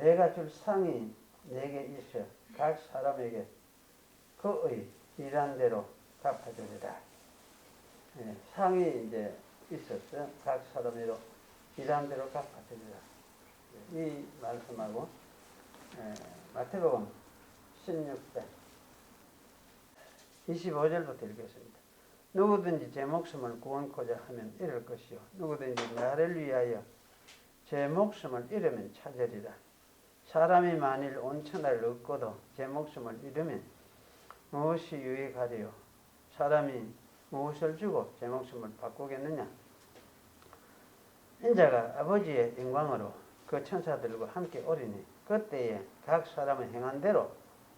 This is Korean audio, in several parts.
내가 줄 상이 내게 있어 각 사람에게 그의 일한 대로 갚아주리라. 상이 이제 있었어요. 각 사람으로 일한 대로 갚아주리라. 이 말씀하고 마태복음 16장 25절부터 읽겠습니다. 누구든지 제 목숨을 구원코자 하면 잃을 것이요 누구든지 나를 위하여 제 목숨을 잃으면 찾으리라. 사람이 만일 온 천하를 얻고도 제 목숨을 잃으면 무엇이 유익하리요? 사람이 무엇을 주고 제 목숨을 바꾸겠느냐? 인자가 아버지의 영광으로 그 천사들과 함께 오리니 그때에 각 사람의 행한 대로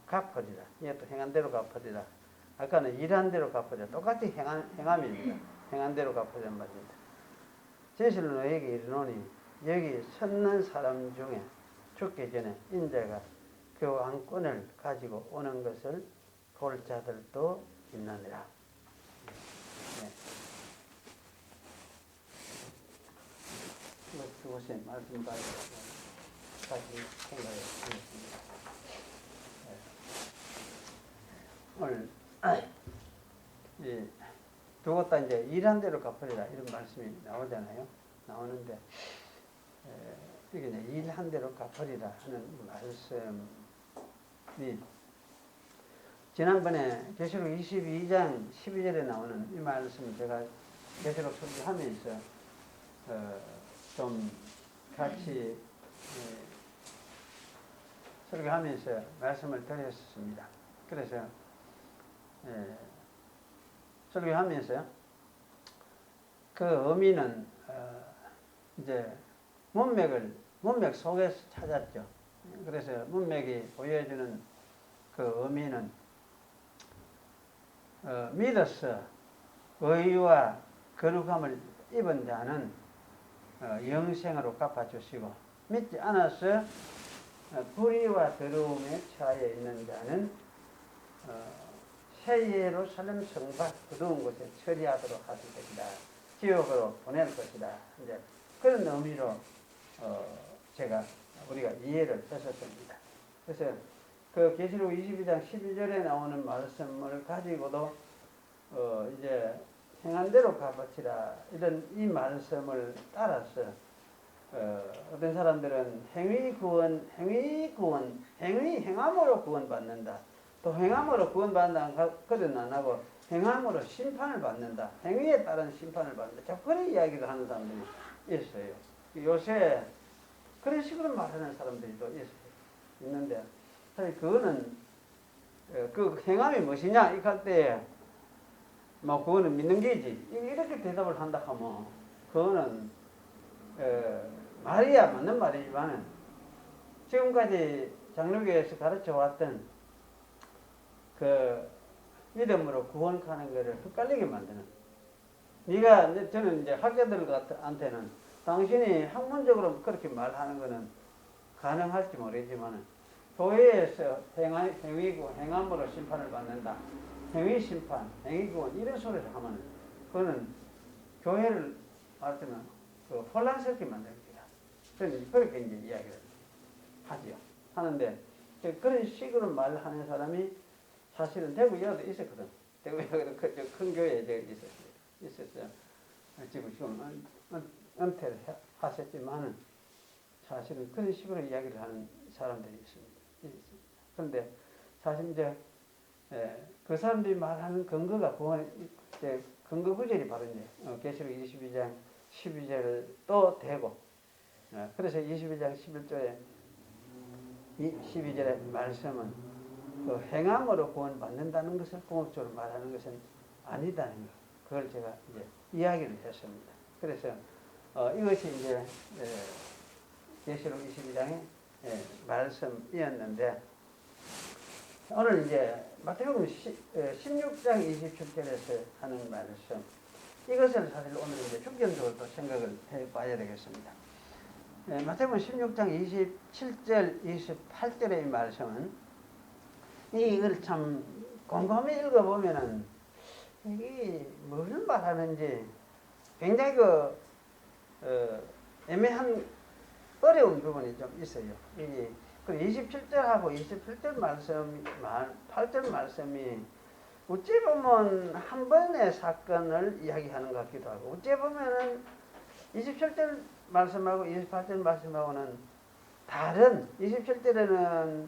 갚으리라. 이것도 행한 대로 갚으리라. 아까는 일한 대로 갚으리라. 똑같이 행함입니다. 행한 대로 갚으리란 말입니다. 진실로 너에게 이르노니 여기 섰는 사람 중에 죽기 전에 인자가 그 왕권을 가지고 오는 것을 볼 자들도 있느니라. 그것에 말씀 다시 생각해 보겠습니다. 오늘 두고 다 이제 일한 대로 갚으리라 이런 말씀이 나오잖아요. 나오는데 이게 이제 일한 대로 갚으리라 하는 말씀이 지난번에 계시록 22장 12절에 나오는 이 말씀을 제가 계시록 설교하면서 좀 같이 설교하면서 말씀을 드렸습니다. 그래서 설교하면서 그 의미는 이제 문맥 속에서 찾았죠. 그래서 문맥이 보여주는 그 의미는 믿어서 의와 거룩함을 입은 자는 영생으로 갚아주시고 믿지 않아서 불의와 더러움에 처해 있는 자는 새 예루살렘 성밖 어두운 곳에 처리하도록 하실 것이다. 지옥으로 보낼 것이다. 이제 그런 의미로 우리가 이해를 했었습니다. 그래서 그 계시록 22장 12절에 나오는 말씀을 가지고도 이제 행한 대로 갚으시라 이런 이 말씀을 따라서 어떤 사람들은 행함으로 구원받는다. 또 행함으로 구원받는다. 그런 안 하고 행함으로 심판을 받는다. 행위에 따른 심판을 받는다. 자, 그런 이야기를 하는 사람들이 있어요. 요새 그런 식으로 말하는 사람들이 또 있는데 사실 그거는 그 행함이 무엇이냐 이 할 때 뭐 그거는 믿는 게지 이렇게 대답을 한다 하면 그거는 말이야 맞는 말이지만은 지금까지 장로교에서 가르쳐 왔던 그 믿음으로 구원 가는 것을 헷갈리게 만드는. 저는 이제 학자들한테는 당신이 학문적으로 그렇게 말하는 것은 가능할지 모르지만은 교회에서 행위고 행함으로 심판을 받는다. 행위 심판, 행위 구원 이런 소리를 하면 그거는 교회를 말하자면 그 혼란스럽게 만듭니다. 저는 그렇게 이제 이야기를 하지요. 하는데 그런 식으로 말하는 사람이 사실은 대구에도 있었거든. 대구에도 큰 교회에 있었어요. 지금 은퇴를 하셨지만은 사실은 그런 식으로 이야기를 하는 사람들이 있습니다. 그런데 사실 이제 그 사람들이 말하는 근거가 근거 구절이 바로 이제 계시록 22장 12절도 되고 그래서 22장 11절에 12절의 말씀은 그 행함으로 구원받는다는 것을 공업적으로 말하는 것은 아니다는 것. 그걸 제가 이제 이야기를 했습니다. 그래서 이것이 이제 계시록 22장의 말씀이었는데 오늘 이제 마태복음 16장 27절에서 하는 말씀 이것을 사실 오늘 이제 중견적으로 또 생각을 해봐야 되겠습니다. 마태복음 16장 27절 28절의 이 말씀은 이걸 참 곰곰이 읽어보면은 이게 무슨 말하는지 굉장히 애매한 어려운 부분이 좀 있어요. 그 27절하고 27절 말씀, 8절 말씀이 어찌 보면 한 번의 사건을 이야기하는 것 같기도 하고, 어찌 보면은 27절 말씀하고 28절 말씀하고는 다른, 27절에는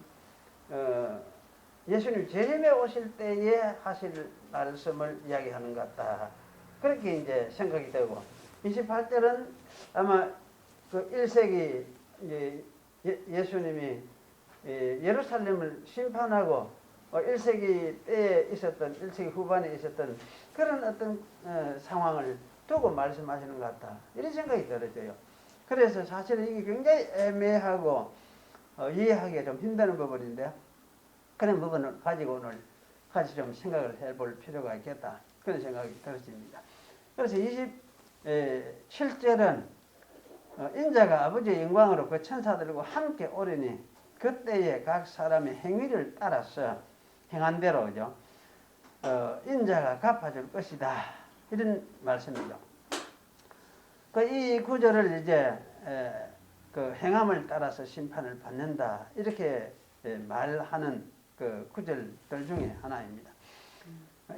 예수님 재림에 오실 때에 하실 말씀을 이야기하는 것 같다. 그렇게 이제 생각이 되고, 28절은 아마 그 1세기 예수님이 예루살렘을 심판하고 1세기 때에 있었던, 1세기 후반에 있었던 그런 어떤 상황을 두고 말씀하시는 것 같다. 이런 생각이 들어져요. 그래서 사실은 이게 굉장히 애매하고 이해하기가 좀 힘드는 부분인데, 그런 부분을 가지고 오늘 같이 좀 생각을 해볼 필요가 있겠다. 그런 생각이 들어집니다. 그래서 27절은 인자가 아버지의 영광으로 그 천사들과 함께 오르니 그때에 각 사람의 행위를 따라서 행한 대로, 그죠? 인자가 갚아줄 것이다. 이런 말씀이죠. 이 구절을 이제 그 행함을 따라서 심판을 받는다. 이렇게 말하는 그 구절들 중에 하나입니다.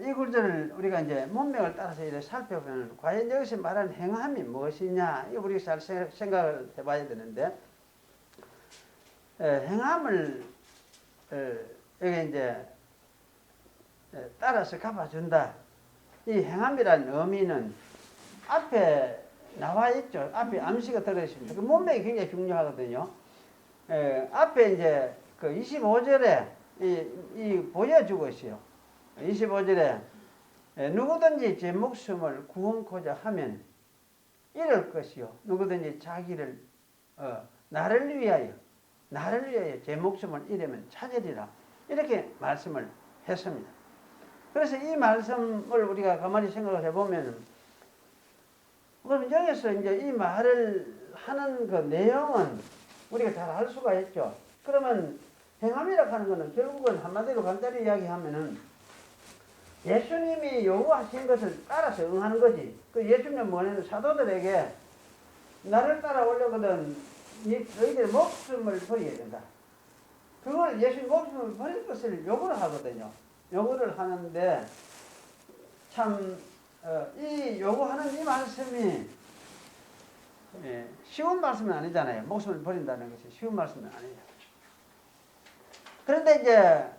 이 구절을 우리가 이제 문맥을 따라서 이렇게 살펴보면 과연 여기서 말하는 행함이 무엇이냐, 이거 우리가 잘 생각을 해봐야 되는데, 행함을 여기 이제 따라서 갚아준다. 이 행함이라는 의미는 앞에 나와 있죠. 앞에 암시가 들어있습니다. 그 문맥이 굉장히 중요하거든요. 앞에 이제 그 25절에 이 보여주고 있어요. 25절에 누구든지 제 목숨을 구원코자 하면 이럴 것이요. 누구든지 자기를 나를 위하여 제 목숨을 잃으면 찾으리라. 이렇게 말씀을 했습니다. 그래서 이 말씀을 우리가 가만히 생각을 해보면, 그럼 여기서 이제 이 말을 하는 그 내용은 우리가 잘 알 수가 있죠. 그러면 행함이라고 하는 것은 결국은 한마디로 간단히 이야기하면은 예수님이 요구하신 것을 따라서 응하는 거지. 그 예수님은 뭐냐면 사도들에게 나를 따라오려거든 너희들 목숨을 버려야 된다. 그걸 예수님 목숨을 버릴 것을 요구를 하거든요. 요구를 하는데 참 이 요구하는 이 말씀이 쉬운 말씀은 아니잖아요. 목숨을 버린다는 것이 쉬운 말씀은 아니에요. 그런데 이제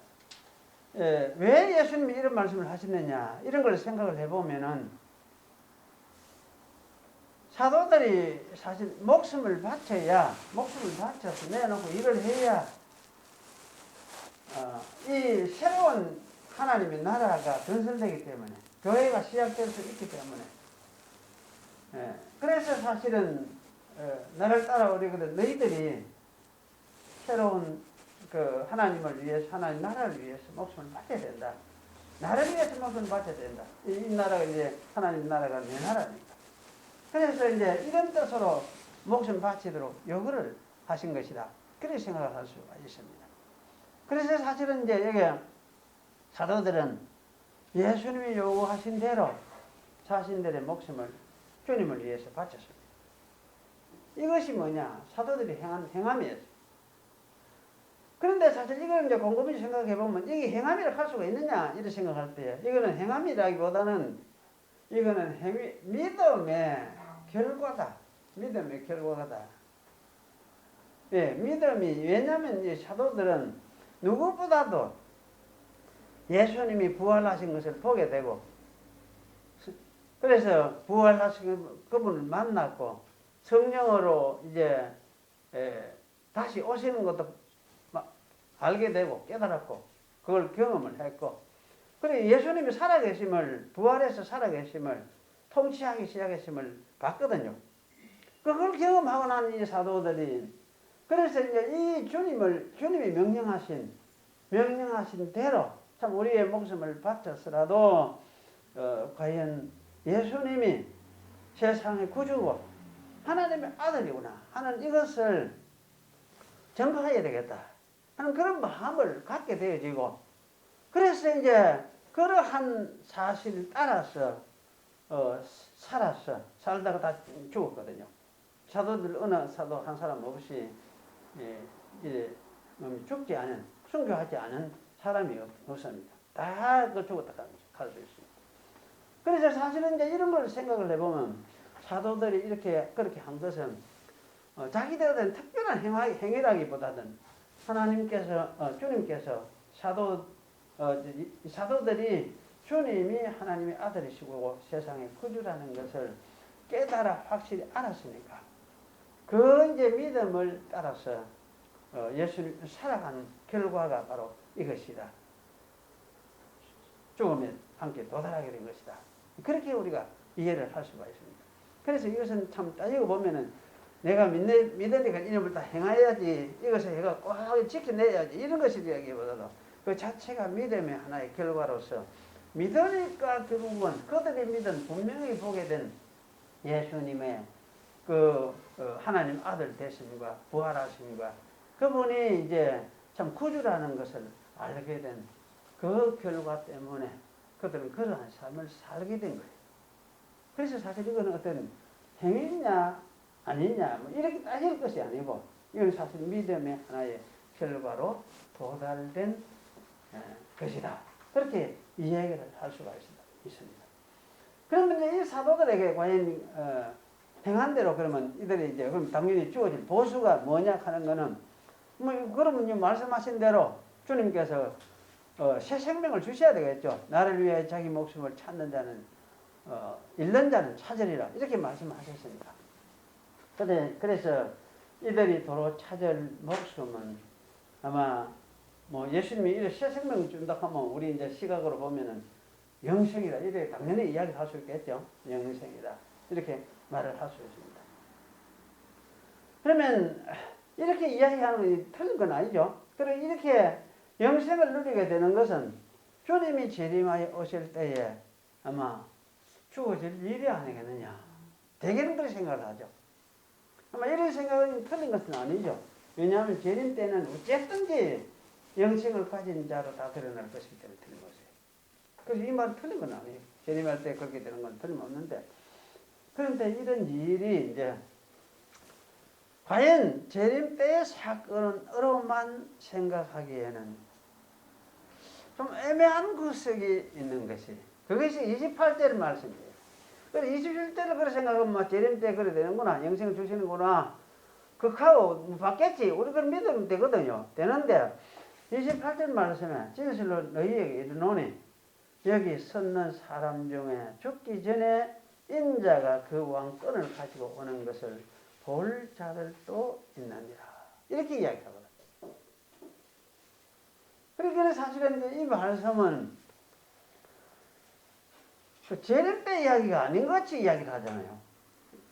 왜 예수님이 이런 말씀을 하시느냐, 이런 걸 생각을 해보면은 사도들이 사실 목숨을 바쳐서 내놓고 일을 해야 이 새로운 하나님의 나라가 건설되기 때문에, 교회가 시작될 수 있기 때문에, 그래서 사실은 나를 따라오려거든 너희들이 새로운 그 하나님을 위해서, 하나님 나라를 위해서 목숨을 바쳐야 된다. 나를 위해서 목숨을 바쳐야 된다. 이 나라가 이제 하나님 나라가 내 나라니까. 그래서 이제 이런 뜻으로 목숨 바치도록 요구를 하신 것이다. 그렇게 생각을 할 수가 있습니다. 그래서 사실은 이제 여기 사도들은 예수님이 요구하신 대로 자신들의 목숨을 주님을 위해서 바쳤습니다. 이것이 뭐냐? 사도들이 행한 행함이었어요. 그런데 사실 이걸 이제 곰곰이 생각해 보면 이게 행함이라고 할 수가 있느냐, 이렇게 생각할 때 이거는 행함이라기보다는 이거는 믿음의 결과다. 믿음의 결과다. 예, 믿음이, 왜냐하면 이 사도들은 누구보다도 예수님이 부활하신 것을 보게 되고, 그래서 부활하신 그분을 만났고 성령으로 이제 다시 오시는 것도 알게 되고 깨달았고 그걸 경험을 했고, 그리고 예수님이 살아계심을, 부활해서 살아계심을, 통치하기 시작했음을 봤거든요. 그걸 경험하고 난 이 사도들이, 그래서 이제 이 주님이 명령하신 대로 참 우리의 목숨을 바쳐서라도 과연 예수님이 세상의 구주고 하나님의 아들이구나 하는 이것을 전파해야 되겠다 하는 그런 마음을 갖게 되어지고, 그래서 이제 그러한 사실을 따라서 살다가 다 죽었거든요. 사도들 어느 사도 한 사람 없이 이제 죽지 않은 순교하지 않은 사람이 없습니다. 다 그 죽었다 갈 수 있습니다. 그래서 사실은 이제 이런 걸 생각을 해보면 사도들이 이렇게 그렇게 한 것은 자기들에 대한 특별한 행위라기보다는 하나님께서 주님께서 사도들이 주님이 하나님의 아들이시고 세상의 구주라는 것을 깨달아 확실히 알았으니까 그 이제 믿음을 따라서 예수님 살아가는 결과가 바로 이것이다. 죽음에 함께 도달하게 된 것이다. 그렇게 우리가 이해를 할 수가 있습니다. 그래서 이것은 참 따지고 보면은 내가 믿으니까 이놈을 다 행해야지, 이것을 해가 꼭 지켜내야지, 이런 것이라기보다도 그 자체가 믿음의 하나의 결과로서 믿으니까 결국은 그들이 믿은 분명히 보게 된 예수님의 하나님 아들 되심과 부활하심과 그분이 이제 참 구주라는 것을 알게 된 그 결과 때문에 그들은 그러한 삶을 살게 된 거예요. 그래서 사실 이건 어떤 행위냐 아니냐 뭐 이렇게 따질 것이 아니고 이건 사실 믿음의 하나의 결과로 도달된 것이다. 그렇게 이야기를 할 수가 있습니다. 그러면 이 사도들에게 과연 행한 대로 그러면 이들이 이제 그럼 당연히 주어질 보수가 뭐냐 하는 거는 뭐 그러면 말씀하신 대로 주님께서 새 생명을 주셔야 되겠죠. 나를 위해 자기 목숨을 찾는 자는 잃는 자는 찾으리라 이렇게 말씀하셨습니다. 그래서 이들이 도로 찾을 목숨은 아마 뭐 예수님이 이렇게 새 생명을 준다 하면 우리 이제 시각으로 보면은 영생이다 이렇게 당연히 이야기할 수 있겠죠. 영생이다 이렇게 말을 할 수 있습니다. 그러면 이렇게 이야기하는 게 틀린 건 아니죠. 그리고 이렇게 영생을 누리게 되는 것은 주님이 재림하여 오실 때에 아마 주어질 일이 아니겠느냐. 대개는 그렇게 생각을 하죠. 아마 이런 생각은 틀린 것은 아니죠. 왜냐하면 재림 때는 어쨌든지 영생을 가진 자로 다 드러날 것이기 때문에 틀린 것이에요. 그래서 이 말은 틀린 건 아니에요. 재림할 때 그렇게 되는 건 틀림없는데 그런데 이런 일이 이제 과연 재림 때의 사건으로만 생각하기에는 좀 애매한 구석이 있는 것이 그것이 28절 말씀이에요. 그래서 27절을 그렇게 생각하면 재림 때 그래 되는구나. 영생을 주시는구나. 그하고 받겠지. 우리 그걸 믿으면 되거든요. 되는데 28절 말씀에 진실로 너희에게 이르노니 여기 섰는 사람 중에 죽기 전에 인자가 그 왕권을 가지고 오는 것을 볼 자들도 있느니라. 이렇게 이야기하거든요. 그러니까 사실은 이 말씀은 재림 때 이야기가 아닌 것 같이 이야기를 하잖아요.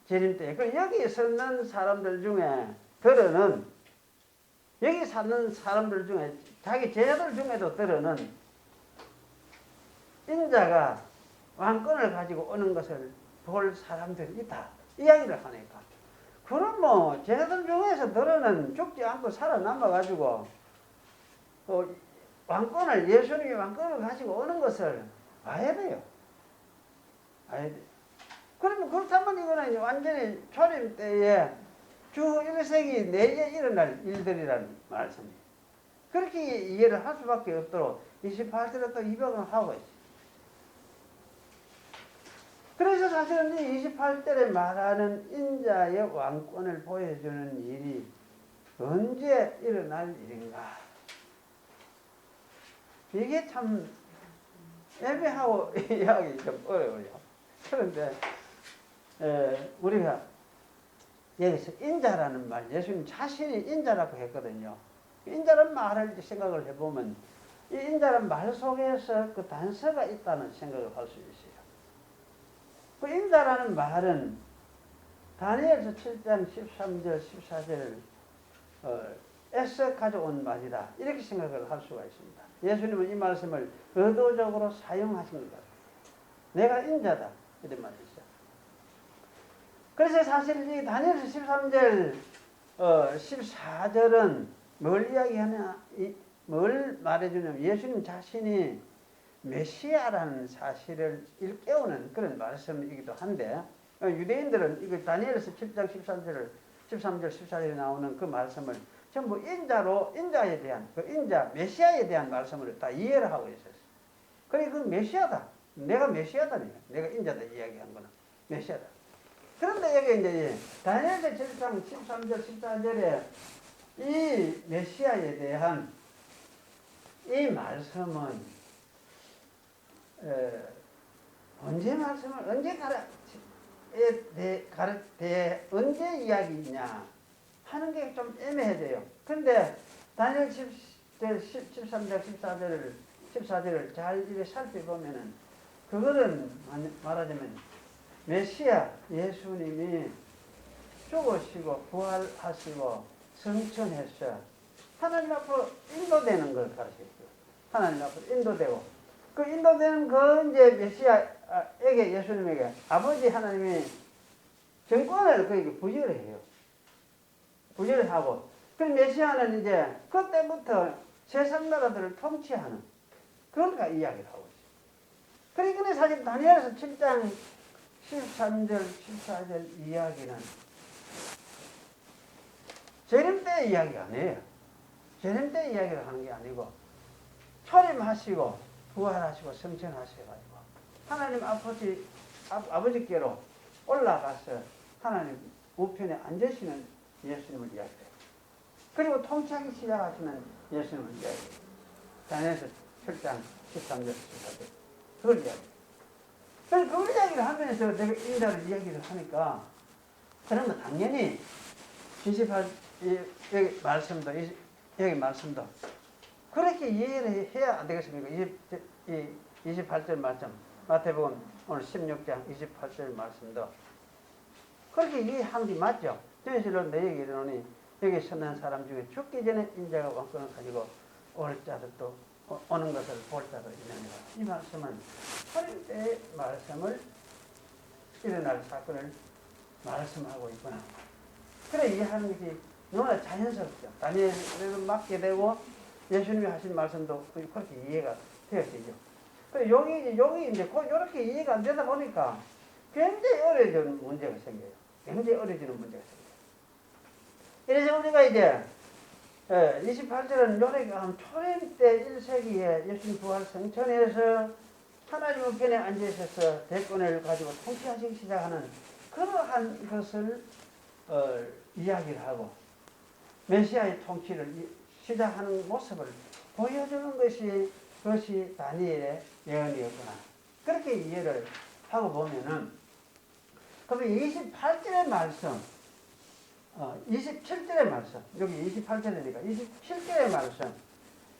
재림 때. 여기 서는 사람들 중에 들어는 여기 사는 사람들 중에 자기 제자들 중에도 들어는 인자가 왕권을 가지고 오는 것을 볼 사람들이 있다. 이야기를 하니까. 그럼 뭐 제자들 중에서 들어는 죽지 않고 살아남아가지고 왕권을 예수님이 왕권을 가지고 오는 것을 봐야 돼요. 봐야 돼요. 그러면 그렇다면 이거는 완전히 초림 때에 주 1세기 내에 일어날 일들이라는 말씀이에요. 그렇게 이해를 할 수밖에 없도록 28절에 또 입역을 하고 있어요. 그래서 사실은 이 28절에 말하는 인자의 왕권을 보여주는 일이 언제 일어날 일인가? 이게 참 애매하고 이해하기 좀 어려워요. 그런데 우리가 여기서 인자라는 말, 예수님 자신이 인자라고 했거든요. 인자라는 말을 생각을 해보면 이 인자라는 말 속에서 그 단서가 있다는 생각을 할 수 있어요. 그 인자라는 말은 다니엘서 7장 13절, 14절 에서 가져온 말이다. 이렇게 생각을 할 수가 있습니다. 예수님은 이 말씀을 의도적으로 사용하신 거다. 내가 인자다. 이런 말이죠. 그래서 사실 이 다니엘서 13절, 14절은 뭘 이야기하냐, 뭘 말해주냐면 예수님 자신이 메시아라는 사실을 일깨우는 그런 말씀이기도 한데 유대인들은 이거 다니엘서 7장 13절 14절에 나오는 그 말씀을 전부 인자에 대한 그 인자 메시아에 대한 말씀을 다 이해를 하고 있었어요. 그래 그 메시아다. 내가 메시아다. 내가 인자다 이야기한 거는 메시아다. 그런데 여기 이제 다니엘서 7장 13절 14절에 이 메시아에 대한 이 말씀은 언제 말씀을 언제 이야기냐 하는 게 좀 애매해져요. 그런데 다니엘 13장 14절을 잘 이렇게 살펴보면은 그거는 말하자면 메시아 예수님이 죽으시고 부활하시고 성천해서 하나님 앞으로 인도되는 걸 가르쳤어요. 하나님 앞으로 인도되고 그 인도되는 그 이제 메시아에게 예수님에게 아버지 하나님이 정권을 그에게 부여를 해요. 부여를 하고 그 메시아는 이제 그때부터 세상 나라들을 통치하는 그러니까 이야기를 하고 있어요. 그러니까 사실 다니엘서 7장 13절 14절 이야기는 재림 때 이야기가 아니에요. 재림 때 이야기를 하는 게 아니고 초림하시고 부활하시고 성천하셔가지고 하나님 아버지께로 올라가서 하나님 우편에 앉으시는 예수님을 이야기해요. 그리고 통치하기 시작하시는 예수님을 이야기해요. 다니엘서 7장 13절 14절 그걸 이야기해요. 그래서 그걸 이야기를 하면서 내가 인자를 이야기를 하니까 그러면 당연히 28 여기 말씀도 그렇게 이해를 해야 안 되겠습니까? 28절 말씀 마태복음 오늘 16장 28절 말씀도 그렇게 이해하는 게 맞죠? 진실로 내 얘기를 하니 여기 선한 사람 중에 죽기 전에 인자가 왕권을 가지고 올 자도 또 오는 것을 볼 자도 있느니라. 이 말씀은 초림 때의 말씀을 일어날 사건을 말씀하고 있구나. 그래 이해하는 것이 너무나 자연스럽죠. 다니엘을 맡게 되고 예수님이 하신 말씀도 그렇게 이해가 되어지죠. 그래 여기 이제 이렇게 이해가 안 되다 보니까 굉장히 어려워지는 문제가 생겨요. 굉장히 어려워지는 문제가 생겨요. 이래서 우리가 이제 28절은 요래가 초림 때 1세기에 예수님 부활 성천에서 하나님 우편에 앉으셔서 대권을 가지고 통치하시기 시작하는 그러한 것을 이야기를 하고 메시아의 통치를 시작하는 모습을 보여주는 것이 그것이 다니엘의 예언이었구나. 그렇게 이해를 하고 보면은 그러면 28절의 말씀 27절의 말씀 여기 28절이니까 27절의 말씀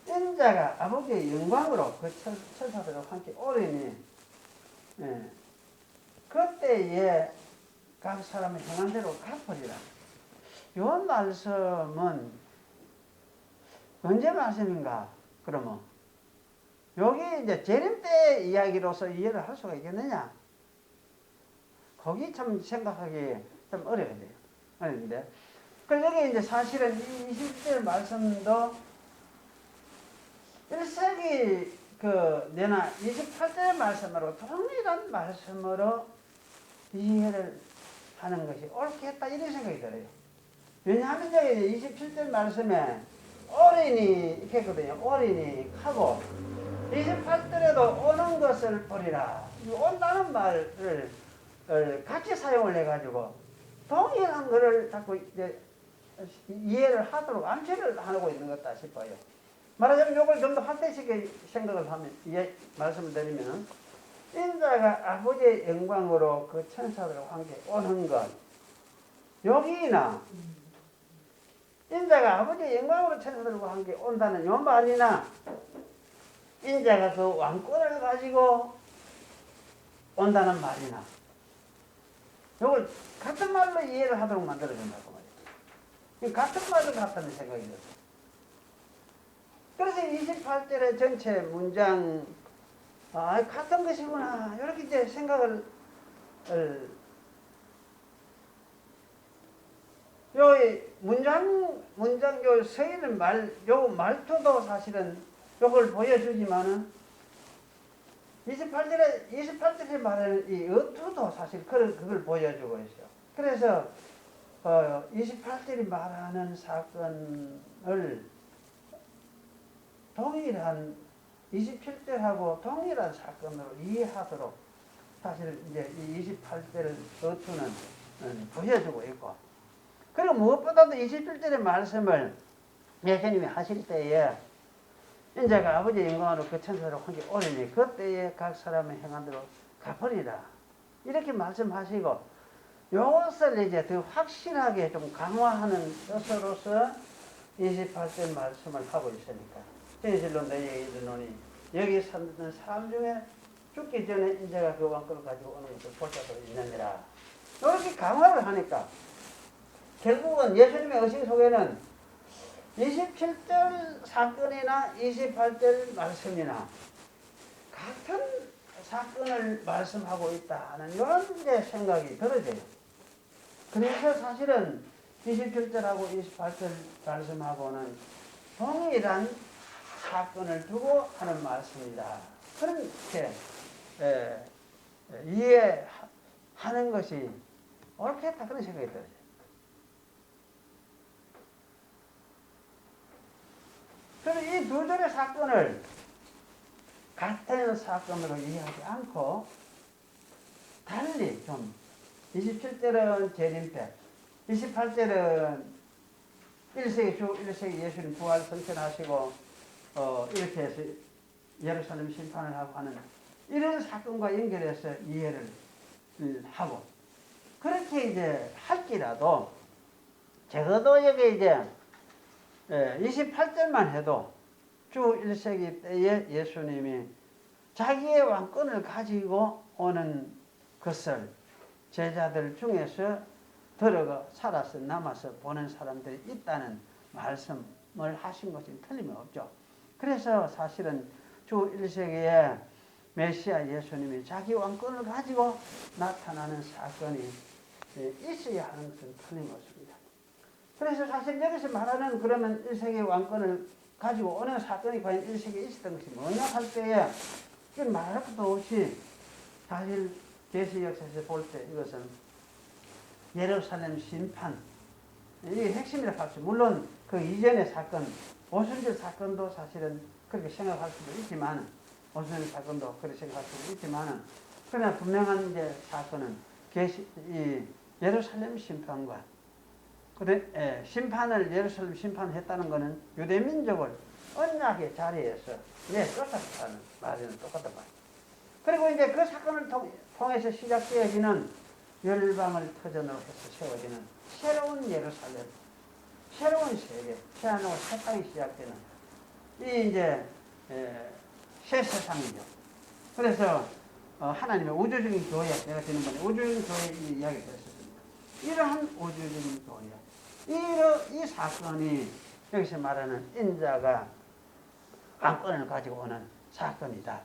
인자가 아버지의 영광으로 그 천사들과 함께 오르니 그때에 각 사람의 행한 대로 갚으리라. 이 말씀은 언제 말씀인가? 그러면 여기 이제 재림 때 이야기로서 이해를 할 수가 있겠느냐? 거기 참 생각하기 좀 어려워야 돼요. 아닌데. 그 여기 이제 사실은 이 20절 말씀도 1세기 내나 28절 말씀으로 동일한 말씀으로 이해를 하는 것이 옳겠다 이런 생각이 들어요. 왜냐하면 여기 27절 말씀에 어린이 이렇게 했거든요. 어린이 하고 28절에도 오는 것을 보리라. 온다는 말을 같이 사용을 해가지고 동일한 것을 자꾸 이제 이해를 하도록 암시를 하고 있는 것 같다 싶어요. 말하자면 이걸 좀 더 확대시켜 생각을 하면 말씀을 드리면 인자가 아버지의 영광으로 그 천사들과 함께 오는 것 여기나 인자가 아버지의 영광으로 천사들과 함께 온다는 요 말이나 인자가 그 왕권을 가지고 온다는 말이나 이걸 같은 말로 이해를 하도록 만들어준다고 말이에요. 같은 말로 같다는 생각이 들어요. 그래서 28절의 전체 문장 같은 것이구나 이렇게 이제 생각을 요 문장 요 서있는 요 말투도 사실은 요걸 보여주지만은 28절에 말하는 이 어투도 사실 그걸 보여주고 있어요. 그래서 28절이 말하는 사건을 동일한 27절하고 동일한 사건으로 이해하도록 사실 이제 이 28절 어투는 보여주고 있고, 그리고 무엇보다도 27절의 말씀을 예수님이 하실 때에 인자가 아버지의 영광으로 그 천사로 함께 오리니 그때에 각 사람의 행한 대로 갚으리라, 이렇게 말씀하시고, 이것을 이제 더 확실하게 좀 강화하는 뜻으로서 28절 말씀을 하고 있으니까, 진실로 너희에게 이르노니 여기 사는 사람 중에 죽기 전에 인자가 그 왕권을 가지고 오는 것을 볼 자도 있느니라. 이렇게 강화를 하니까 결국은 예수님의 의식 속에는 27절 사건이나 28절 말씀이나 같은 사건을 말씀하고 있다는 이런 이제 생각이 들어져요. 그래서 사실은 27절하고 28절 말씀하고는 동일한 사건을 두고 하는 말씀이다, 그렇게 이해하는 것이 옳겠다, 그런 생각이 들어요. 그래서 이 두 절의 사건을 같은 사건으로 이해하지 않고 달리 좀 27절은 재림패, 28절은 1세기 주 1세기 예수님 부활 승천하시고 이렇게 해서 예루살렘 심판을 하고 하는 이런 사건과 연결해서 이해를 하고, 그렇게 이제 할지라도 적어도 여기 이제 28절만 해도 주 1세기 때에 예수님이 자기의 왕권을 가지고 오는 것을 제자들 중에서 들어가 살아서 남아서 보는 사람들이 있다는 말씀을 하신 것이 틀림없죠. 그래서 사실은 주 1세기에 메시아 예수님이 자기 왕권을 가지고 나타나는 사건이 있어야 하는 것은 틀림없습니다. 그래서 사실 여기서 말하는 그러면 1세기 왕권을 가지고 오는 사건이 과연 1세기에 있었던 것이 뭐냐 할 때에 이건 말할 것도 없이 사실 계시 역사에서 볼 때 이것은 예루살렘 심판, 이게 핵심이라고 할 수, 물론 그 이전의 사건, 오순절 사건도 사실은 그렇게 생각할 수도 있지만, 오순절 사건도 그렇게 생각할 수도 있지만, 그러나 분명한 이제 사건은 이 예루살렘 심판과 심판을 예루살렘 심판했다는 것은 유대민족을 언약의 자리에서 쫓았다는 말이는 똑같단 말이에요. 그리고 이제 그 사건을 통해서 시작되어지는 열방을 터전으로 해서 세워지는 새로운 예루살렘, 새로운 세계, 새하늘과 새 땅이 시작되는 이 이제 새 세상이죠. 그래서 하나님의 우주적인 교회, 내가 지난번에 우주적인 교회 이야기를 했었습니다. 이러한 우주적인 교회, 이 사건이 여기서 말하는 인자가 왕권을 가지고 오는 사건이다.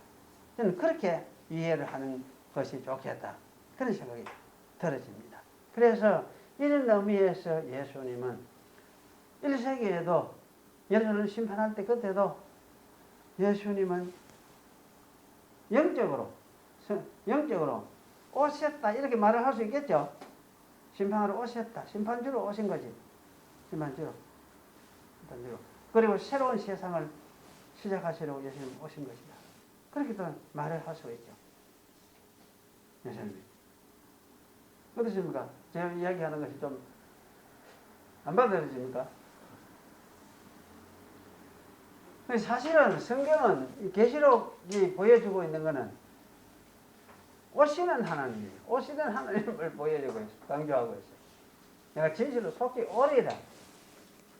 저는 그렇게 이해를 하는 것이 좋겠다, 그런 생각이 들어집니다. 그래서 이런 의미에서 예수님은 1세기에도 예루살렘 심판할 때 그때도 예수님은 영적으로 오셨다, 이렇게 말을 할 수 있겠죠. 심판하러 오셨다, 심판주로 오신 거지. 심판주로. 그리고 새로운 세상을 시작하시려고 예수님 오신 것이다, 그렇게 또 말을 할 수가 있죠. 예수님이. 어떠십니까? 제가 이야기하는 것이 좀 안 받아들여집니까? 사실은 성경은 계시록이 보여주고 있는 것은 오시는 하나님을 보여주고 있어요. 강조하고 있어요. 내가 진실로 속히 오리라.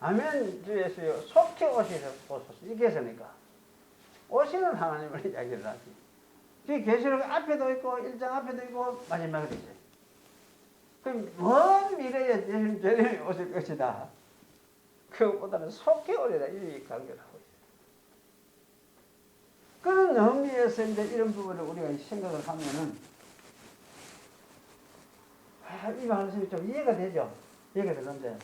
아멘 주 예수여, 속히 오소서. 이게 있으니까 오시는 하나님을 이야기를 하지. 그 계시록 앞에도 있고 1장 앞에도 있고 마지막에도 있어요. 그럼 먼 미래에 예수님이 오실 것이다, 그것보다는 속히 오리라, 이 강조를 하고 있어요. 그런 의미에서 이제 이런 부분을 우리가 생각을 하면은 이 말씀이 좀 이해가 되죠. 이해가 되는데,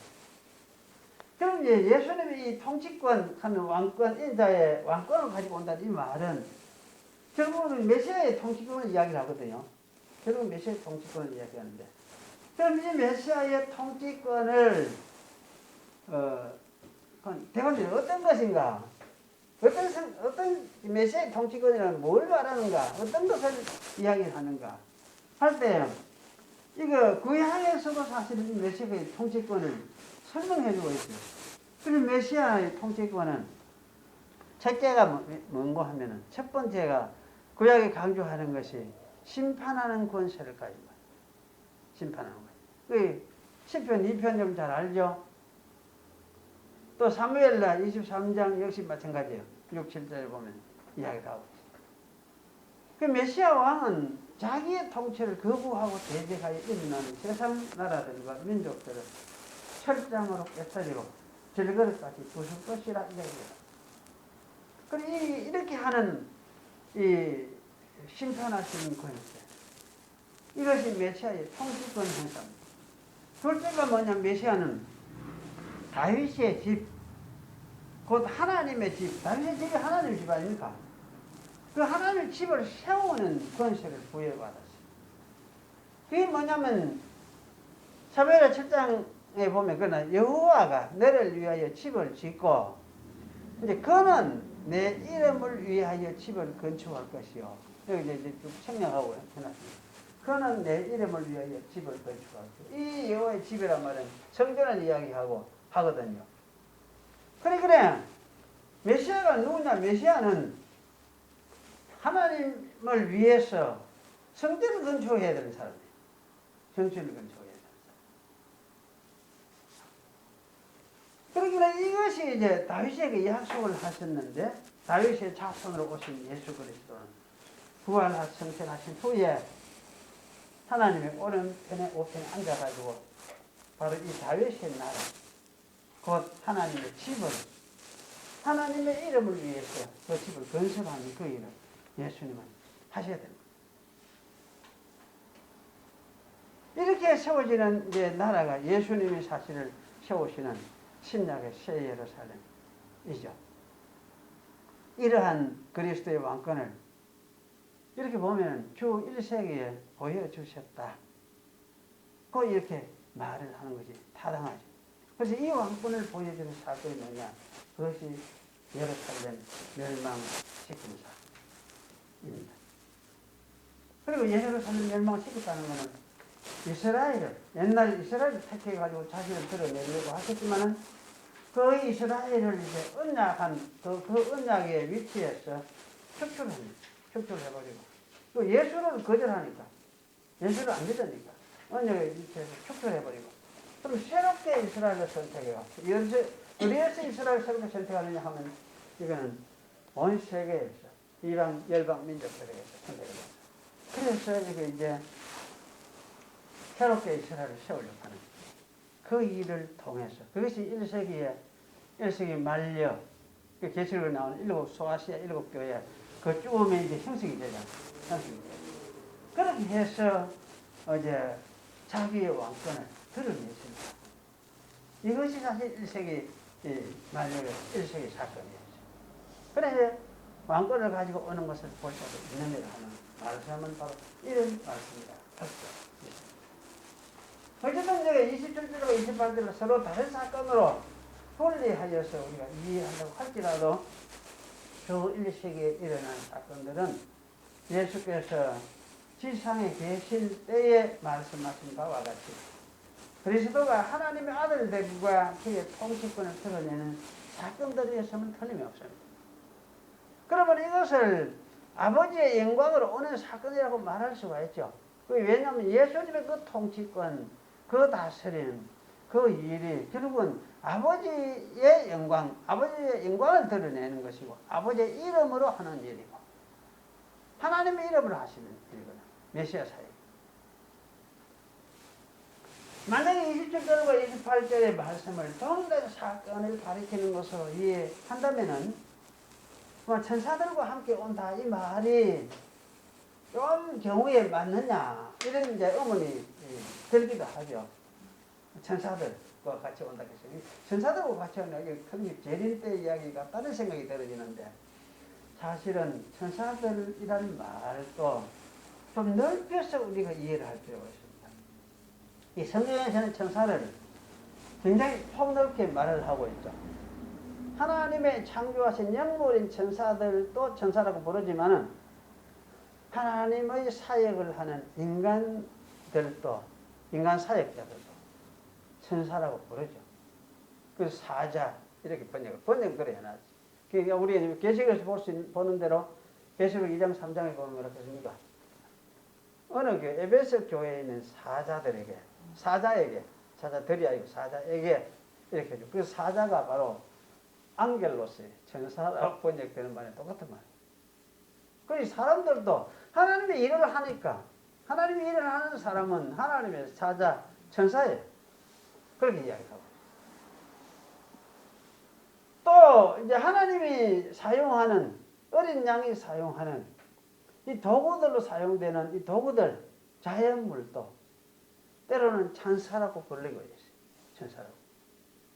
그럼 예수님이 이 통치권 하는 왕권, 인자의 왕권을 가지고 온다는 이 말은 결국은 메시아의 통치권을 이야기를 하거든요. 결국은 메시아의 통치권을 이야기하는데, 그럼 이 메시아의 통치권을 대관적으로 어떤 것인가? 어떤 메시아의 통치권이라는 뭘 말하는가? 어떤 것을 이야기하는가? 할 때, 이거 구약에서도 사실 이 메시아의 통치권을 설명해주고 있어요. 그리고 메시아의 통치권은 첫째가 뭔고 하면은, 첫 번째가 구약이 강조하는 것이 심판하는 권세를 가진 거예요. 심판하는 거예요. 시편 2편 좀 잘 알죠? 또 사무엘라 23장 역시 마찬가지예요. 6, 7절에 보면 이야기가 하고 있어요. 그 메시아 왕은 자기의 통치를 거부하고 대적하여 일어나는 세상 나라들과 민족들을 철장으로 깨뜨리고 질그릇까지 부술 것이라 이야기해요. 그리고 이렇게 하는 이 심판하시는 권세, 이것이 메시아의 통치권 행사입니다. 둘째가 뭐냐, 메시아는 다윗의 집, 곧 하나님의 집, 다윗의 집이 하나님의 집 아닙니까? 그 하나님의 집을 세우는 권세를 부여받았어요. 그게 뭐냐면 사무엘하 7장에 보면 그는 여호와가 너를 위하여 집을 짓고 이제 그는 내 이름을 위하여 집을 건축할 것이요. 여기 이제 좀 청량하고 해놨습니다. 그는 내 이름을 위하여 집을 건축할 것이요. 이 여호와의 집이란 말은 성전을 이야기하고 하거든요. 그래. 메시아가 누구냐? 메시아는 하나님을 위해서 성전을 건축해야 되는 사람이에요. 성전을 건축해야 되는 사람. 그러니까 이것이 이제 다윗에게 약속을 하셨는데, 다윗의 자손으로 오신 예수 그리스도는 부활하신 성천하신 후에 하나님의 오른편에 우편에 앉아가지고 바로 이 다윗의 나라, 곧 하나님의 집을, 하나님의 이름을 위해서 그 집을 건설하는 그 일을 예수님은 하셔야 됩니다. 이렇게 세워지는 이제 나라가 예수님이 사실을 세우시는 신약의 새 예루살렘이죠. 이러한 그리스도의 왕권을 이렇게 보면 주 1세기에 보여주셨다. 그 이렇게 말을 하는 것이 타당하죠. 그래서 이 왕권을 보여주는 사건이 뭐냐? 그것이 예루살렘 멸망시킨 사입니다. 그리고 예루살렘 멸망시켰다는 것은 이스라엘을, 옛날 이스라엘을 택해가지고 자신을 드러내려고 하셨지만은 그 이스라엘을 이제 언약한 그 언약의 위치에서 축출해버리고 또 예수를 거절하니까, 예수를 안 믿으니까 언약의 위치에서 축출해버리고, 그럼 새롭게 이스라엘을 선택해가지고, 어디에서 이스라엘을 새롭게 선택하느냐 하면 이거는 온 세계에서 이방 열방 민족들에게서 선택해요. 그래서 이제 새롭게 이스라엘을 세우려고 하는 그 일을 통해서, 그것이 1세기 말려 계시록에 나오는 소아시아 7교회 그 쭈음에 이제 형성이 되잖아요. 그렇게 해서 이제 자기의 왕권을 드러냈습니다. 이것이 사실 1세기 말려의 1세기 사건이었죠. 그래서 왕권을 가지고 오는 것을 볼 수도 있는 데를 하는 말씀은 바로 이런 말씀이다. 어쨌든 이제 27절과 28절을 서로 다른 사건으로 분리하여서 우리가 이해한다고 할지라도 그 1세기에 일어난 사건들은 예수께서 지상에 계실 때에 말씀하신 바와 같이 그리스도가 하나님의 아들 되기와 그의 통치권을 드러내는 사건들이었으면 틀림이 없습니다. 그러면 이것을 아버지의 영광으로 오는 사건이라고 말할 수가 있죠. 왜냐하면 예수님의 그 통치권, 그 다스림, 그 일이 결국은 아버지의 영광을 드러내는 것이고 아버지의 이름으로 하는 일이고 하나님의 이름으로 하시는 일이거든요. 메시아 사역. 만약에 27절과 28절의 말씀을 동일한 사건을 가리키는 것으로 이해한다면은 천사들과 함께 온다 이 말이 좀 경우에 맞느냐 이런 이제 의문이 들기도 하죠. 천사들과 같이 온다 했어요. 천사들과 같이 온다 큰 재림 때 이야기가 다른 생각이 들어지는데 사실은 천사들이라는 말도 좀 넓혀서 우리가 이해를 할 필요가 있습니다. 이 성경에서는 천사를 굉장히 폭넓게 말을 하고 있죠. 하나님의 창조하신 영물인 천사들도 천사라고 부르지만은 하나님의 사역을 하는 인간들도, 인간 사역자들도 천사라고 부르죠. 그 사자 이렇게 번역 그래 해놨지. 그러니까 우리 계시록에서 보는 대로 계시록 2장 3장에 보면 뭐라 했습니까? 어느 에베소 교회에 있는 사자들에게, 사자들이 아니고 사자에게 이렇게 해줘. 그 사자가 바로 앙겔로스의 천사라고 번역되는 말에 똑같은 말. 그래서 사람들도 하나님의 일을 하니까, 하나님의 일을 하는 사람은 하나님의 사자, 천사예요. 그렇게 이야기하고. 또 이제 하나님이 사용하는, 어린 양이 사용하는 이 도구들로 사용되는 이 도구들, 자연물도 때로는 천사라고 불리고 있어요. 천사라고.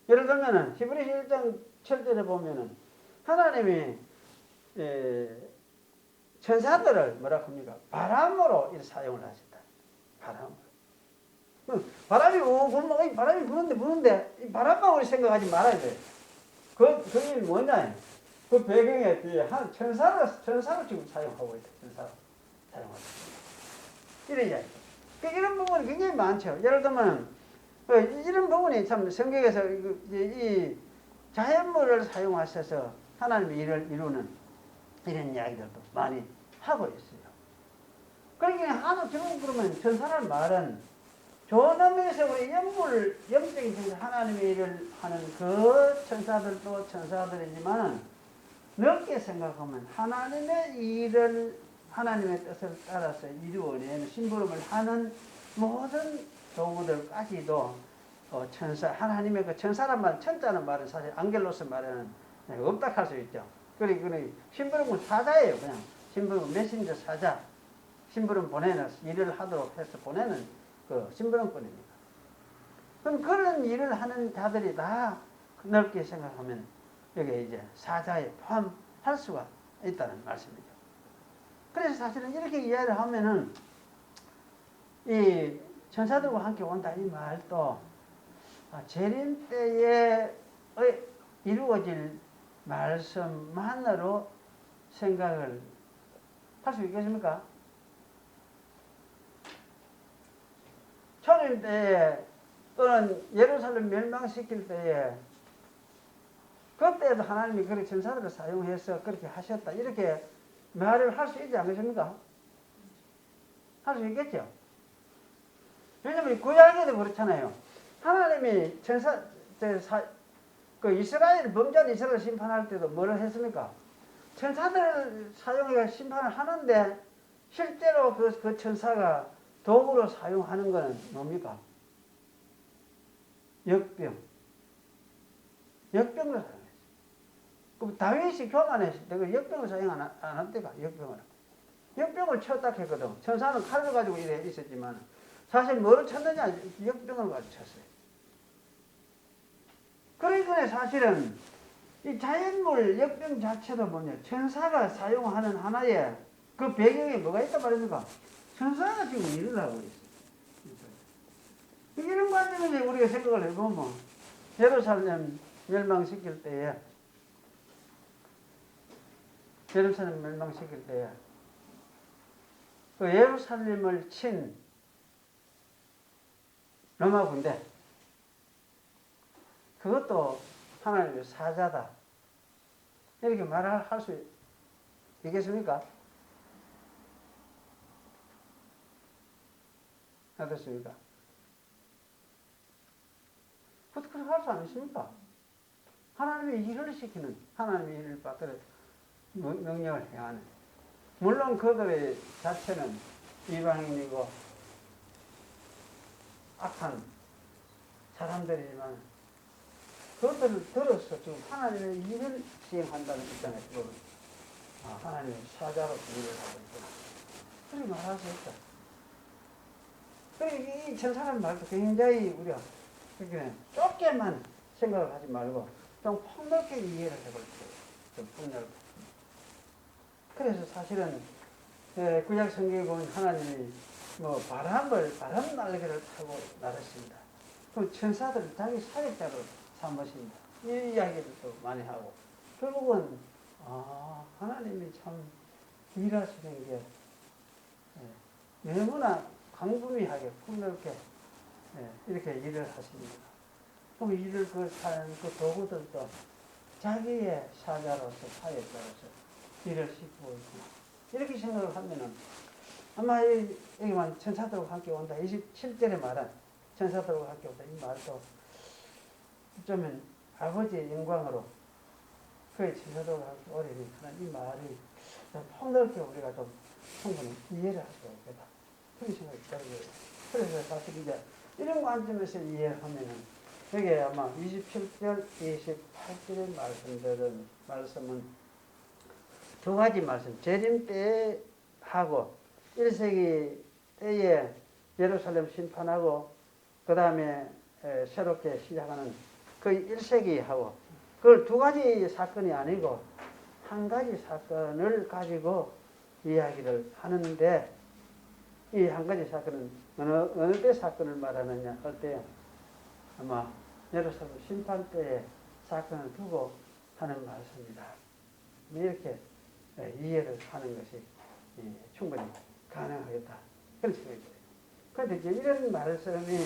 예를 들면은 히브리서 1장 7절에 보면은 하나님이 천사들을 뭐라고 합니까? 바람으로 사용을 하셨다. 바람으로. 바람이 오고 바람이 부는데 이 바람만 우리 생각하지 말아야 돼. 그게 뭐냐? 그 배경에 한 천사를 지금 사용하고 있다. 천사로 사용하고 있다. 이런 이야기. 이런 부분이 굉장히 많죠. 예를 들면 이런 부분이 참 성경에서 이 자연물을 사용하셔서 하나님의 일을 이루는 이런 이야기들도 많이 하고 있어요. 그러니까 결국 그러면 천사라는 말은 좋은 의미에서 우리 영적인 세계에서 하나님의 일을 하는 그 천사들도 천사들이지만 넓게 생각하면 하나님의 일을 하나님의 뜻을 따라서 이루어내는 심부름을 하는 모든 도구들까지도 하나님의 그 천사란 말, 천자는 말은 사실 앙겔로스 말에는 없다 할 수 있죠. 그러니까 심부름은 사자예요. 그냥 심부름 메신저 사자, 심부름 보내는 일을 하도록 해서 보내는 그 심부름꾼입니다. 그럼 그런 일을 하는 자들이 다 넓게 생각하면 여기에 이제 사자에 포함할 수가 있다는 말씀이죠. 그래서 사실은 이렇게 이해를 하면은 이 천사들과 함께 온다 이 말도 재림 때에 이루어질 말씀만으로 생각을 할 수 있겠습니까? 초림 때에 또는 예루살렘 멸망시킬 때에 그때도 하나님이 그렇게 천사들을 사용해서 그렇게 하셨다 이렇게 말을 할 수 있지 않겠습니까? 할 수 있겠죠? 왜냐면 구약에도 그렇잖아요. 하나님이 이스라엘, 범죄한 이스라엘 심판할 때도 뭐를 했습니까? 천사들을 사용해 심판을 하는데 실제로 그 천사가 도구로 사용하는 것은 뭡니까? 역병. 역병을 사용했어요. 그럼 다윗이 교만했을 때 그 역병을 사용 안 한대가 역병을 쳤다 했거든. 천사는 칼을 가지고 이래 있었지만 사실 뭐를 쳤느냐? 역병을 가지고 쳤어요. 그러니까 사실은 이 자연물 역병 자체도 뭐냐? 천사가 사용하는 하나의 그 배경에 뭐가 있단 말입니까? 천사가 지금 일을 하고 있어요. 이런 관점에서 우리가 생각을 해보면 예루살렘 멸망시킬 때에 그 예루살렘을 친 로마 군대 그것도 하나님의 사자다 이렇게 말할 수 있겠습니까? 어떻습니까? 그렇게 할 수 않습니까? 하나님의 일을 시키는 하나님의 일을 받들어 명령을 행하는 물론 그들의 자체는 이방인이고 악한 사람들이지만 그것들을 들어서 지금 하나님의 일을 시행한다는 입장에서 하나님의 사자로 일을 하고 있다. 그렇게 말할 수 있다. 그리고 이 천사라는 말도 굉장히 우리가 좁게만 생각을 하지 말고 좀 폭넓게 이해를 해볼 때 좀 폭넓게. 그래서 사실은 구약 성경에 보면 하나님이 뭐 바람 날개를 타고 날으십니다. 그 천사들 자기 사역자로 삼으신다. 이 이야기를 또 많이 하고 결국은 하나님이 참 일하시는 게 너무나 광범위하게 폭넓게 이렇게 일을 하십니다. 그럼 일을 하는 그 도구들도 자기의 사자로서 사역자로서 일을 시키고 있고 이렇게 생각을 하면은 아마 여기만 천사들과 함께 온다 27절에 말한 천사들과 함께 온다 이 말도 어쩌면 아버지의 영광으로 그의 천사들과 함께 오리니 하는 이 말이 좀 폭넓게 우리가 좀 충분히 이해를 할 수가 있겠다 그런 생각이 들어요. 그래서 사실 이제 이런 관점에서 이해를 하면은 여기 아마 27절, 28절의 말씀은 두 가지 말씀, 재림 때 하고 1세기 때에 예루살렘 심판하고 그 다음에 새롭게 시작하는 그 1세기하고 그걸 두 가지 사건이 아니고 한 가지 사건을 가지고 이야기를 하는데 이 한 가지 사건은 어느 때 사건을 말하느냐 할 때 아마 예루살렘 심판 때의 사건을 두고 하는 말씀이다. 이렇게 이해를 하는 것이 충분히 가능하겠다. 그런 생각이 들어요. 그런데 이제 이런 말씀이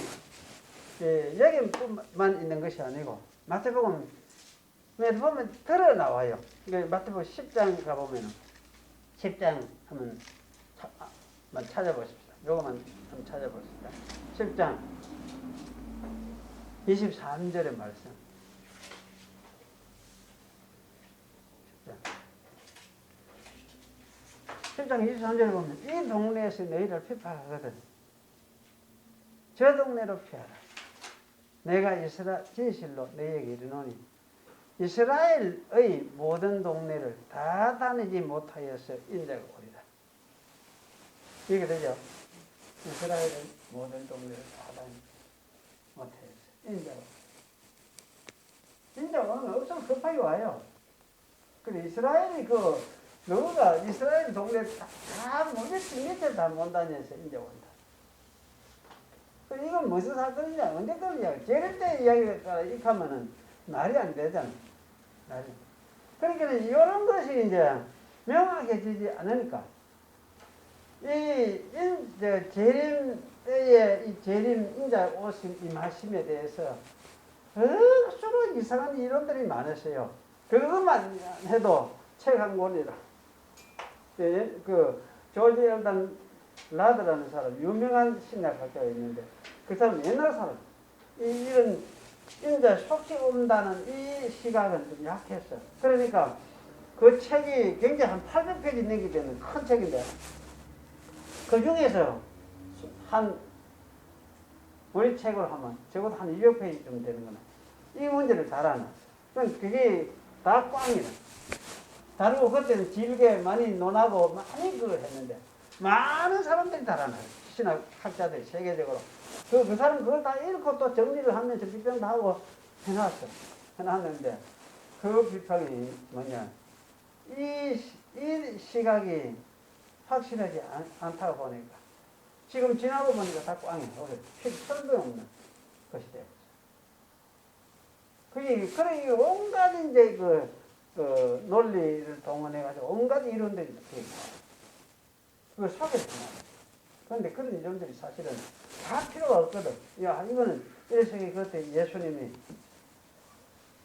여기만 있는 것이 아니고 마태복음에 보면 들어 나와요. 마태복음 10장 가보면 10장 하면 찾아보십시다. 요거만 한번 찾아보십시다. 10장 23절의 말씀. 10장 23절에 보면 이 동네에서 너희를 핍박하거든. 저 동네로 피하라. 내가 진실로 너희에게 이르노니 이스라엘의 모든 동네를 다 다니지 못하여서 인자가 오리라. 이게 되죠? 이스라엘의 모든 동네를 다 다니지 못하여서 인자가 인자가 오면 엄청 급하게 와요. 그래 이스라엘이 너가 이스라엘 동네 다 밑에 다 못 다녀서 인자 온다. 이건 무슨 사건이냐? 언제 거냐? 재림 때 이야기가 익하면은 말이 안 되잖아. 그러니까 이런 것이 이제 명확해지지 않으니까 재림 때에 이 재림 인자 오신 이 말씀에 대해서 억수로 이상한 이론들이 많았어요. 그것만 해도 책 한 권이라. 조지 엘단 라드라는 사람, 유명한 신약학자가 있는데, 그 사람 옛날 사람. 이런 인자 속식 온다는 이 시각은 좀 약했어. 그러니까 그 책이 굉장히 한 800페이지 내기 되는 큰 책인데, 그 중에서 우리 책으로 하면 적어도 한 200페이지 좀 되는 거네. 이 문제를 잘 아나. 그게 다 꽝이다. 다르고 그때는 길게 많이 논하고 많이 그걸 했는데 많은 사람들이 다 알아요. 신학학자들이 세계적으로. 그 사람 그걸 다 읽고 또 정리를 하면서 비평도 하고 해놨는데 그 비평이 뭐냐. 이 시각이 확실하지 않다고 보니까 지금 지나고 보니까 다 꽝이에요. 필요 없는 것이 되고. 그래, 온갖 이제 논리를 동원해가지고 온갖 이론들이 그걸 속에서 나와요. 그런데 그런 이론들이 사실은 다 필요가 없거든. 야, 이거는 1세기 그때 예수님이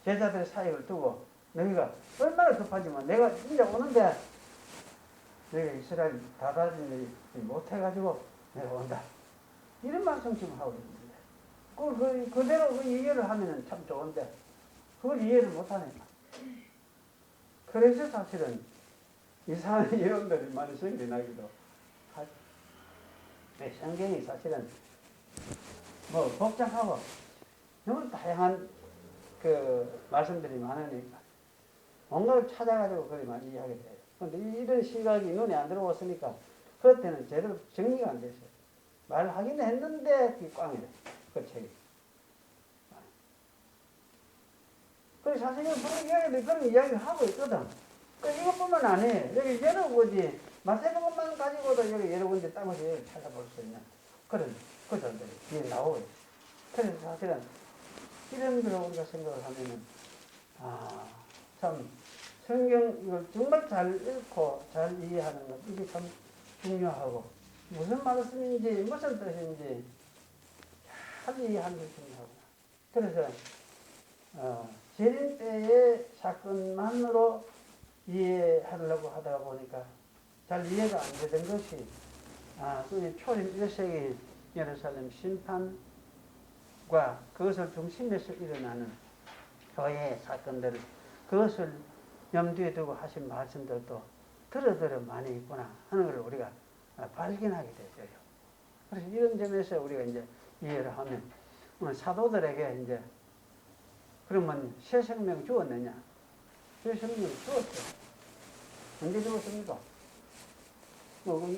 제자들 사역을 두고 너희가 얼마나 급하지만 내가 진짜 오는데 너희가 이스라엘 다 다니지 못해가지고 내가 온다. 이런 말씀 지금 하고 있는데 그대로 이해를 하면 참 좋은데 그걸 이해를 못하니까. 그래서 사실은 이상한 이론들이 많이 생겨나기도 하죠. 성경이 사실은 뭐 복잡하고 너무 다양한 말씀들이 많으니까 뭔가를 찾아가지고 그걸 많이 이야기를 해요. 그런데 이런 시각이 눈에 안 들어왔으니까 그때는 제대로 정리가 안 됐어요. 말하긴 했는데 그게 꽝이래. 그 책이. 그래서 사실은 그런 이야기를 하고 있거든. 이것뿐만 아니에요. 여기 여러 군데 마태복음 것만 가지고도 여기 여러 군데 따로서 찾아볼 수 있는 그런 구절들이 뒤에 나오요. 그래서 사실은 이런 걸 우리가 생각을 하면은 참 성경 이걸 정말 잘 읽고 잘 이해하는 것 이게 참 중요하고 무슨 말씀인지 무슨 뜻인지 잘 이해하는 게 중요하구나. 그래서 재림 때의 사건만으로 이해하려고 하다 보니까 잘 이해가 안 되던 것이 그 초림 1세기 예루살렘 심판과 그것을 중심에서 일어나는 교회의 사건들 그것을 염두에 두고 하신 말씀들도 들어 많이 있구나 하는 걸 우리가 발견하게 되죠. 그래서 이런 점에서 우리가 이제 이해를 하면 사도들에게 이제 그러면 새 생명 주었느냐? 새 생명 주었어요. 언제 주었습니까?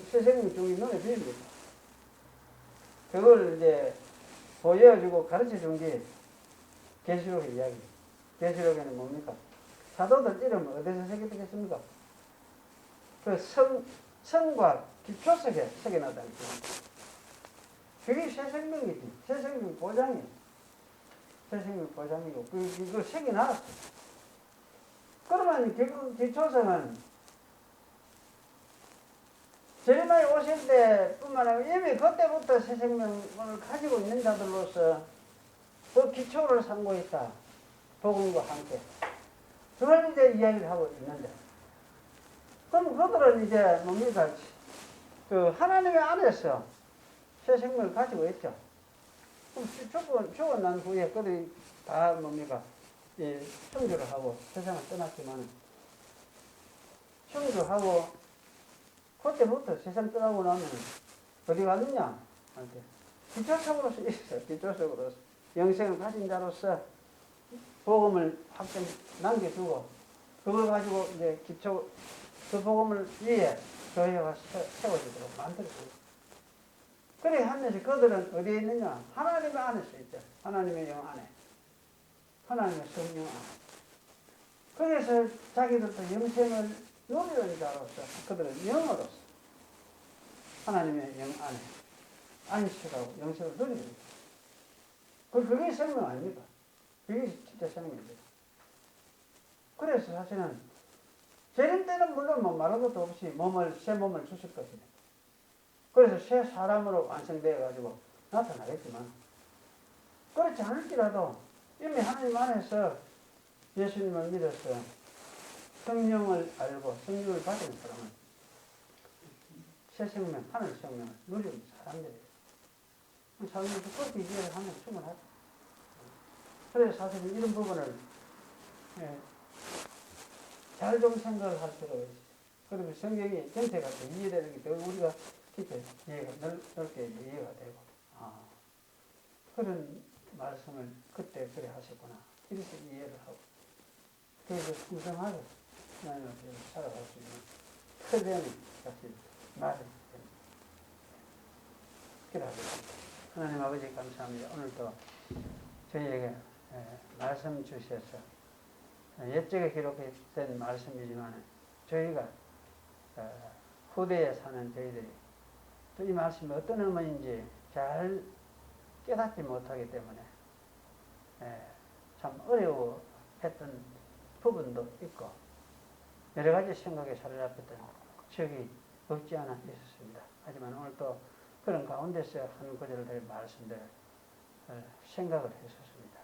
새 생명 주기 눈에 보입니다. 그걸 이제 보여주고 가르쳐 준 게 계시록의 이야기. 계시록에는 뭡니까? 사도들 이름은 어디서 새겨졌습니까? 그 성과 기초석에 새겨놨다는 거예요. 그게 새 생명이지. 새 생명 보장이에요. 새 생명 보장이고, 그걸 새겨놨어. 그러면 그 기초석은 제리마이 오실 때뿐만 아니라 이미 그때부터 새 생명을 가지고 있는 자들로서 그 기초를 삼고 있다. 복음과 함께. 그걸 이제 이야기를 하고 있는데. 그럼 그들은 이제 뭡니까? 그 하나님의 안에서 새 생명을 가지고 있죠. 그럼 죽고 난 후에 그들이 다 뭡니까? 청주를 하고 세상을 떠났지만 청주하고 그때부터 세상 떠나고 나면 어디 갔느냐? 기초석으로서 있어. 기초석으로서 영생을 가진 자로서 복음을 확정 남겨두고 그걸 가지고 이제 기초 그 복음을 위에 교회가 세워지도록 만들어요. 그래 하면서 그들은 어디에 있느냐? 하나님의 안에서 있죠. 하나님의 영 안에. 하나님의 성령 안에. 그래서 자기들도 영생을 누리는 자로서 그들은 영으로서 하나님의 영 안에 안식하고 영생을 누리는 거예요. 그게 생명 아닙니까? 그게 진짜 생명입니다. 그래서 사실은 재림 때는 물론 뭐 말할 것도 없이 새 몸을 주실 것입니다. 그래서 새 사람으로 완성되어 가지고 나타나겠지만 그렇지 않을지라도 이미 하나님 안에서 예수님을 믿어서 성령을 알고 성령을 받은 사람은 새 생명, 하늘 생명을 누리는 사람들이에요. 사람들이 그렇게 이해를 하면 충분하죠. 그래서 사실 이런 부분을 잘 좀 생각을 할 필요가 있어요. 그러면 성경이 전체가 이해되는 게 더 우리가 깊게 이해가 넓게 이해가 되고 그런 말씀을 그때 그래 하셨구나 이렇게 이해를 하고 그래서 풍성하게 하나님 앞에 살아갈 수 있는 크대는 사실 말이 됩니다. 기도하겠습니다. 하나님 아버지 감사합니다. 오늘도 저희에게 말씀 주셔서 옛적에 기록된 말씀이지만 저희가 후대에 사는 저희들이 또 이 말씀이 어떤 의미인지 잘 깨닫지 못하기 때문에 참 어려워했던 부분도 있고 여러 가지 생각에 사로잡혔던 적이 없지 않아 있었습니다. 하지만 오늘 또 그런 가운데서 한 구절의 말씀들을 생각을 했었습니다.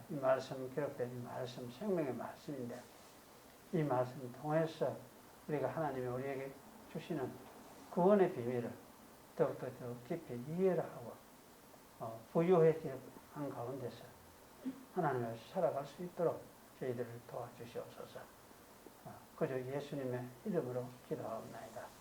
이 말씀 기록된 이 말씀 생명의 말씀인데 이 말씀을 통해서 우리가 하나님이 우리에게 주시는 구원의 비밀을 더욱더 깊이 이해를 하고 부유해진 가운데서 하나님을 살아갈 수 있도록 저희들을 도와주시옵소서. 그저 예수님의 이름으로 기도하옵나이다.